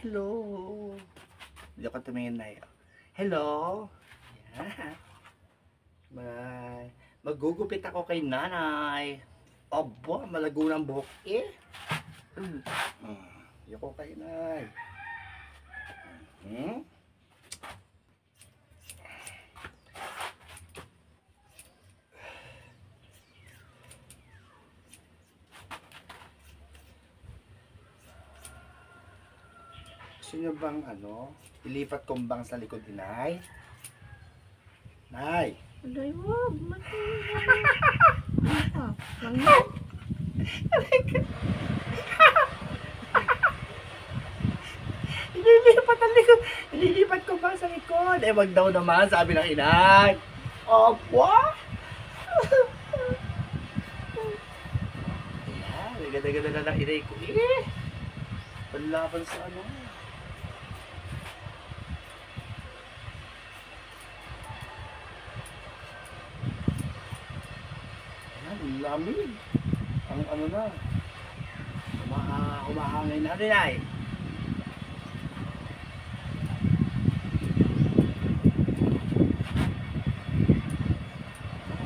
Hello. Hindi ako tumingin na yun. Hello. Yan. Magugupit ako kay nanay. Aba, malago ng buhok eh. Hindi ako kay nanay. Gusto nyo bang ilipat kong bang sa likod ni Nay? Nay! Aday, wag. Langit. Ililipat ang likod. Ililipat ko bang sa likod? Eh, wag daw naman, sabi ng inay. Opo? Ayan, ganda-ganda na ng inay ko eh. Panlaban sa ano. Ayan, ang lamig. Ang ano na. Humahangin na rin ay.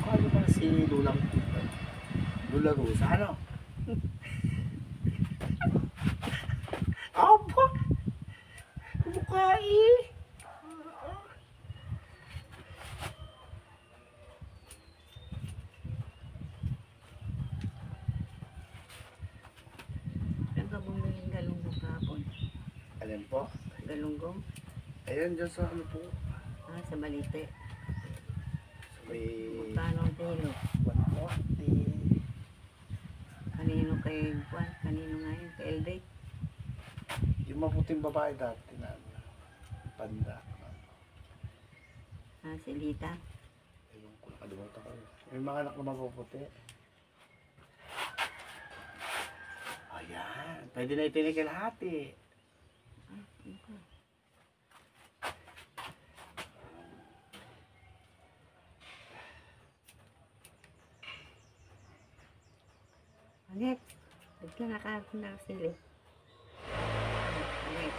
Ano ba si Lula Rosa, ano? Apa? Mukha eh. Saan ka bumiling galunggong kahapon? Alin po? Galunggong? Ayan dyan sa ano po. Sa Balite. Sa may Magkano ang kilo? 140. Kanino kay Juan? Kanino nga yun? Kay Elday? Yung maputing babae dati na panda. Si Lita? Ayun ko, nakalimutan ko. May mga anak na mapuputi. Ayan, pwede na itinigil hati. Anek, ba't ka nakasili? Anek.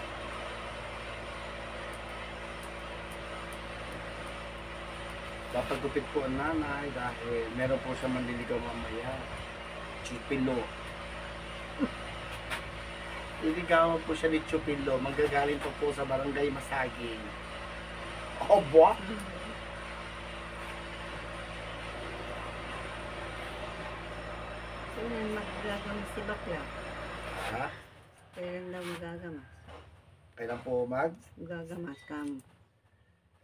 Dapat gupit po ang nanay dahil meron po siya manliligaw mamaya. Chupilo. Liligawan po siya ni Chupilo. Manggagaling po sa barangay Masaging. Oh, buwak! Kailan magagamas si Bakla? Ha? Kailan daw magagamas? Kailan po Magagamas ka mo.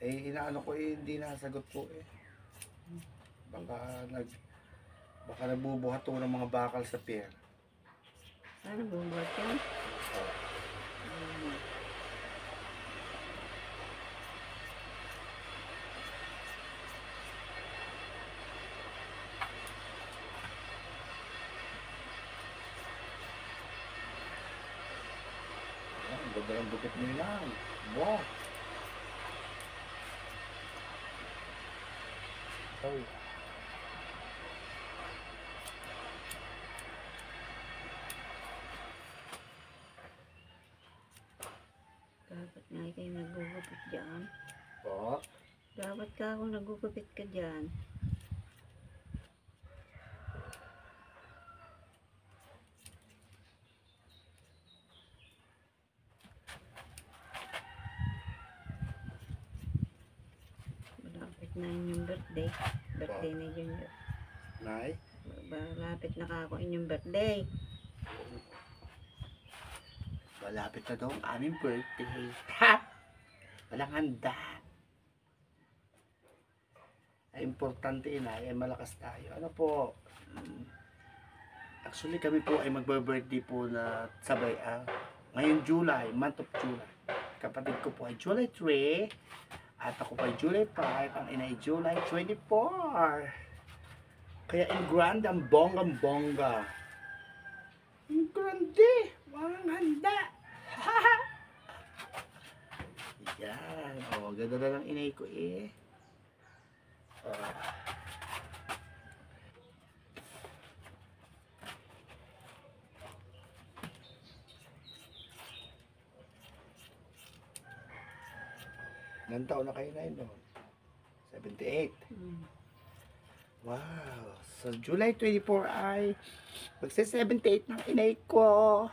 inaano ko hindi nasagot po eh. Baka nagbubuhat to ng mga bakal sa pier. Ano bumuhat yan? Ang ganda ng bukit nila. Wow! Oh. Dapat nga kayo nagugupit dyan. Po? Dapat ka kung nagugupit ka dyan. Malapit na inyong birthday. Birthday na Junior. Nay? Malapit na ka ako inyong birthday. Malapit na daw ang aming birthday. Ha! Walang handa. Ay, importante ay malakas tayo. Ano po? Actually, kami po ay magbe-birthday po na sabay. Ngayong July, month of July. Kapatid ko po ay July 3. At ako po ay July 5. Ang ina ay July 24. Kaya in grand ang bonggang-bongga. In grande. Walang handa. Yan. O, ganda na ng inay ko eh. Ilang taon na kayo na yun noon? 78. Mm. Wow. So, July 24 ay magsa-78 ng inay ko.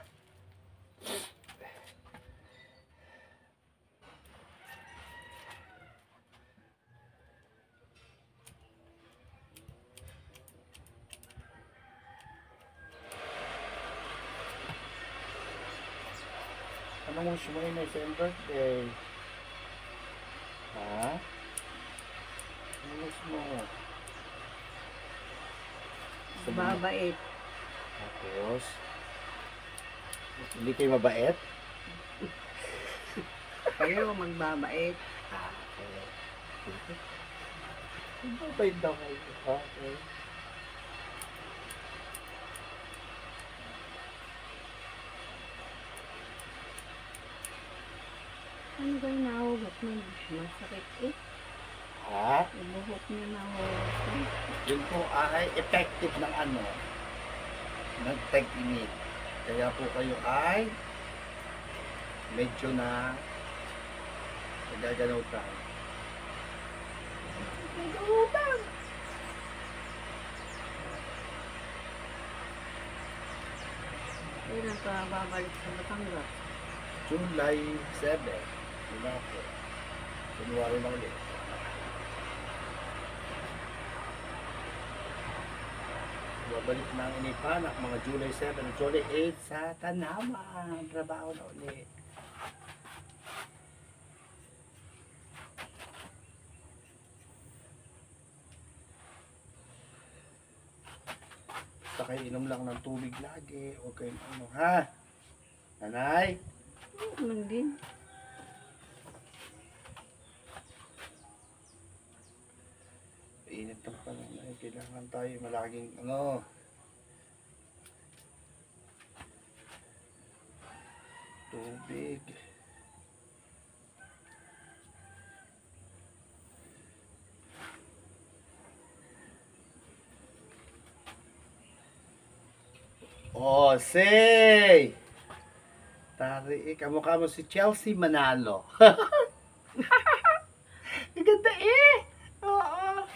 Anong wish mo inay sa iyong birthday? Ha? Anong wish mo? Babait. Tapos, hindi kayo mabait? Kayo magbabait. Okay. Mabait daw kayo. Okay. Ano ba yung nahugot mo? Masakit eh. Ha? Ibuhok niya nahugot mo. Yun po ay effective ng ano, ng tag-init. Kaya po kayo ay medyo na nagaganutan. Nagaganutan! Kailan ka babalik sa Batangas? July 7. Yun na po. January na ulit. Babalik na ang inipanak mga July 7 at July 8 sa Tanama. Trabaho na ulit. Basta kayo inom lang ng tubig lagi. Huwag kayong ano, ha? Nanay? Naman din. Init ang panahon. Kailangan tayo malaging ano. Tubig. Oh, say! Tari, kamukha mo si Chelsea Manalo. Ang ganda eh! Oo.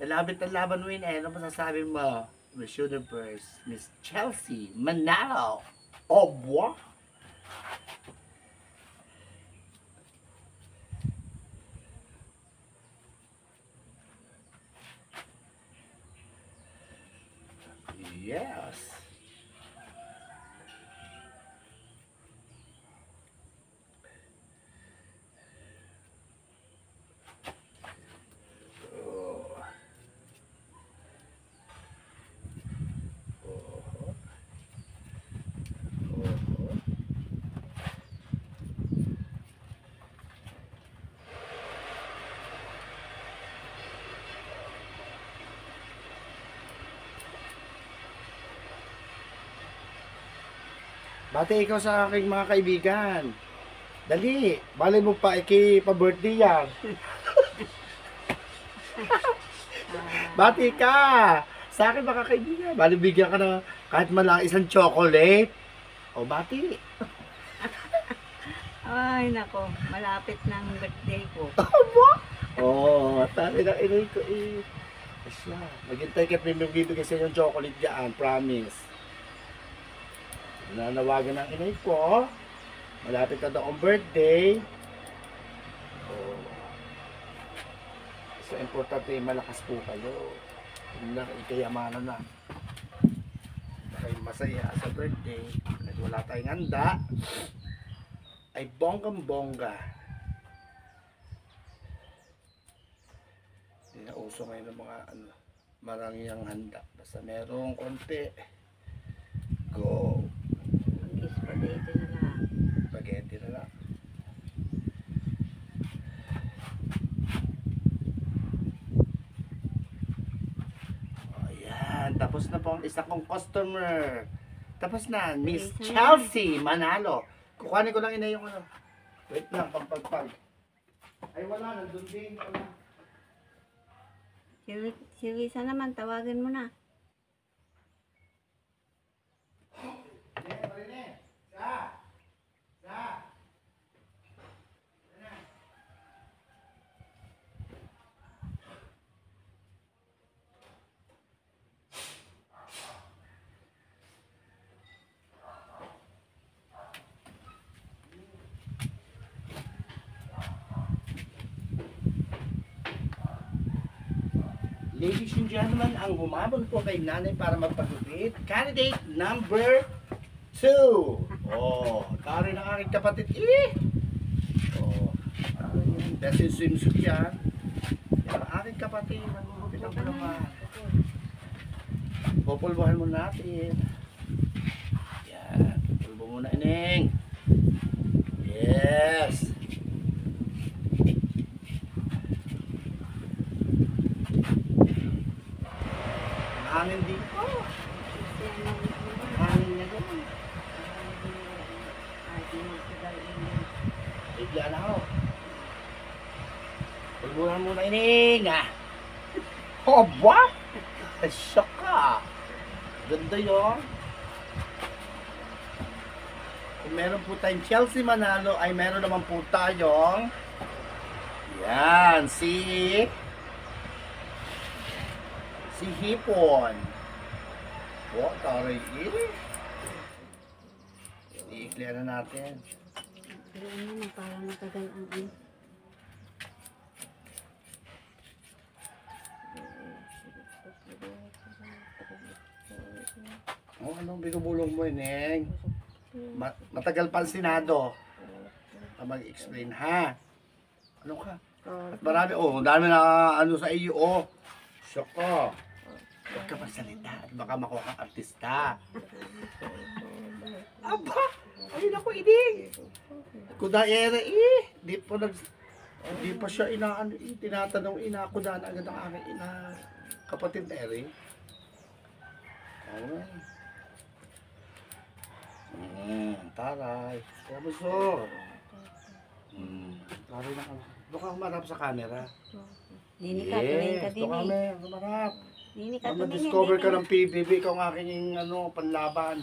Nalabit ang laban mo yun eh. Ano masasabi mo? Miss Universe, Miss Chelsea Manalo. Oh, wow! Yes. Bati ikaw sa aking mga kaibigan. Dali, balay mo pa pa-birthday yan. Bati ka! Sa akin mga kaibigan, bali bigyan ka na kahit man lang isang chocolate. O bati. Ay, nako. Malapit na ang birthday ko. Oo, tali na inay ko eh. Asya, maghintay ka pinibigay sa yung chocolate dyan, promise. Nanawagan ng inay ko. Malapit na daw ang birthday. So, importante malakas po kayo. Na ikayamanan na. Kayo masaya sa birthday. Kahit wala tayong handa. Ay bonggang-bongga. Hindi na uso ngayon ng mga ano, marangyang handa. Basta merong konti. Go! Mag-spaghetti na lang. Spaghetti na lang. Ayan, tapos na po ang isa kong customer. Tapos na, Miss Okay, Chelsea Manalo. Kukuhanin ko lang ina yung ano. Wait lang, pagpagpag. Ay wala, nandun din. Wala. Si Risa naman, tawagin mo na. Ladies and gentlemen, ang humabol po kay nanay para magpagupit. Candidate number 2. Oh, tari ng aking kapatid. Oh, best in swimsuit yan. Yan ang aking kapatid. Magugupit ang naman. Pupulbuhan mo natin. Yan. Pupulbo muna, Ineng. Yes. Hangin dito. Hangin na gano'n. Bigla na ako. Pulbuhan muna, Ineng. Oh, what? Shock ka. Ganda yun. Kung meron po tayong Chelsea manalo, ay meron naman po tayong yan, si Hipon. Oh, taray i-clear na natin. Pero ano na, parang matagal ang ano. Oh, anong binubulong mo, Ineng? Matagal pa ang Senado. Mag-explain, ha? Ano ka? At marami, dami na ano sa iyo, Shock ko. Huwag ka magsalita at baka makuha kang artista. Aba! Ayun ako, Ineng! Kudaera, di pa siya tinatanong kuda na agad ang aking kapatid na eri. Oh. Taray. Kaya gusto. Taray na ka. Doon ka humarap sa camera. Dini ka, tumingin ka Doon din kami, humarap. Dini ka, Pag tumingin. ma-discover ka ng PBB, ikaw ang aking panlaban.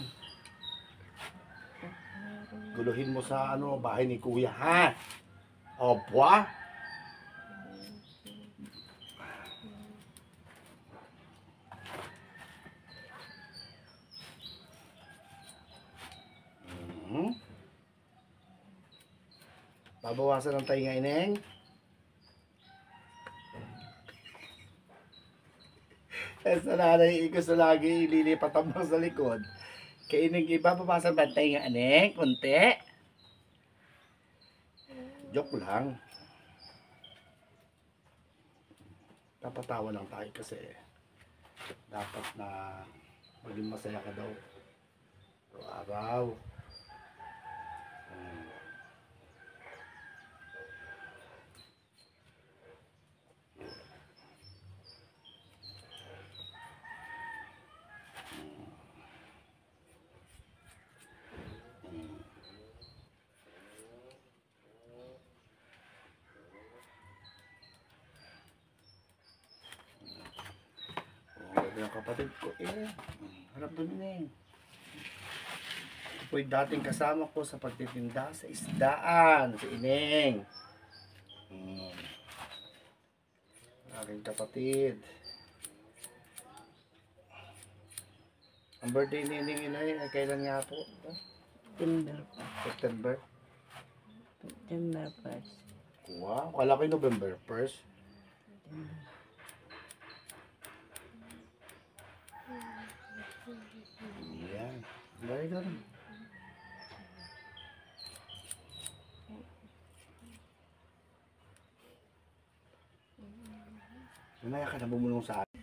Guluhin mo sa bahay ni Kuya, ha? Obwa? Babawasan ng tainga, Ineng. Sa nanay, gusto lagi ililipat ang sa likod. Kaya Ineng, ibabawasan ba ang tainga, Ineng? Kunti. Joke lang. Napatawa lang tayo kasi dapat na maging masaya ka daw. Araw. Yung kapatid ko, harap doon Ito po yung dating kasama ko sa pagtitinda sa isdaan, si Ineng. Aking kapatid. Ang birthday ni Ineng Inay, kailan nga po? September pa. September. September 1st. Wow, kala ko yung November 1st. Yan. Very good. Mamaya ka na bumulong sa akin.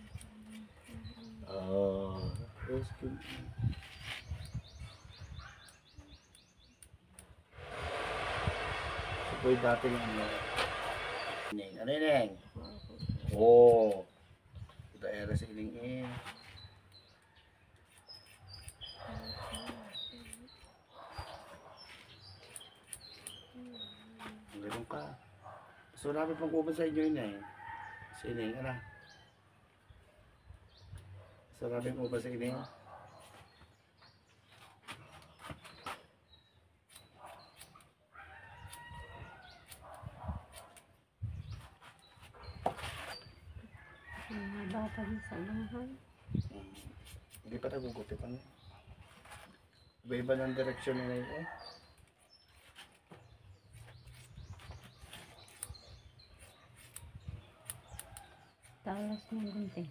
Yes, good. Ito po yung dati ng Ineng. Ano Ineng? Ito era sa Ineng Ganun ka. So, marami pang kuban sa inyo yun Si Ineng, ano? So, marami pang kuban sa Ineng. Bata din sa bahay. Hindi pa nagugupitan. Iba-iba ng direksyon nila yun Talas ng gunting.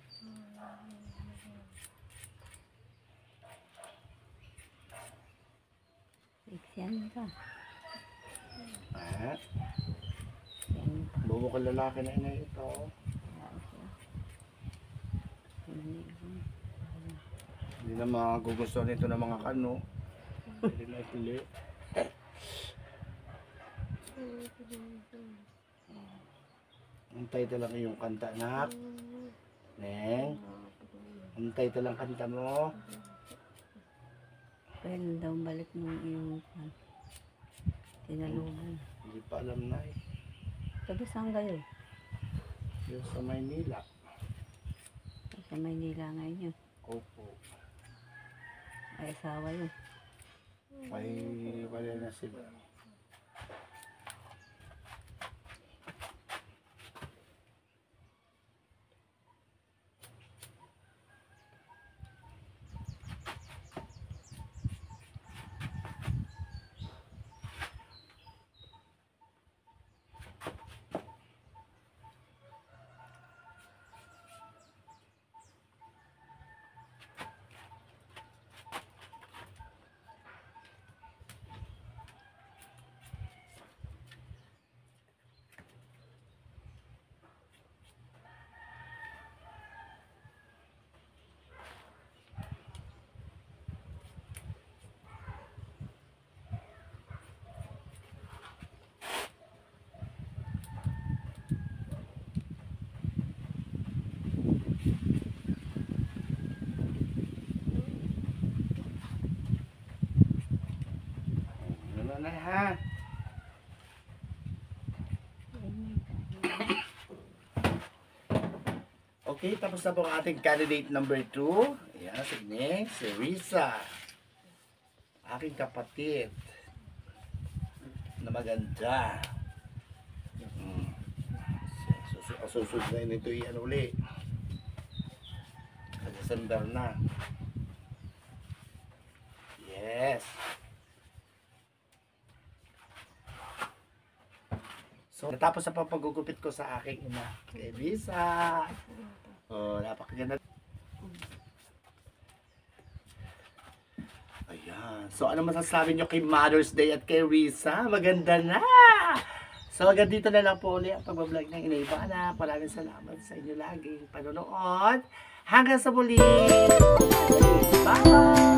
Iksyan ka. Ah, Iksyan ka. bubo ko lalaki na ina ito. Hindi na magugustuhan nito ng mga kano. Hindi na huli. Ang title lang yung kanta, nak. Neng, ang title lang kanta mo. Kailan daw balik nung iyong tinalunan. Hindi pa alam na eh. Sabi saan kayo? Yung sa Maynila. Sa Maynila ngayon yun. Opo. Ay asawa yun. May wala na sila. Ano na ha? Okay, tapos na po ang ating candidate number 2. Ayan, si Neng, si Risa. Aking kapatid. Na maganda. Susunod na ito yan uli. December na. Yes. So, natapos na po paggugupit ko sa aking ina. Kay Risa. Oh, napakaganda. Ayan. So, ano masasabi nyo kay Mother's Day at kay Risa? Maganda na! So, hanggang dito na lang po ulit ang pag-vlog ng Inay Ivana. Maraming salamat sa inyo laging panonood. Hanggang sa muli! Bye!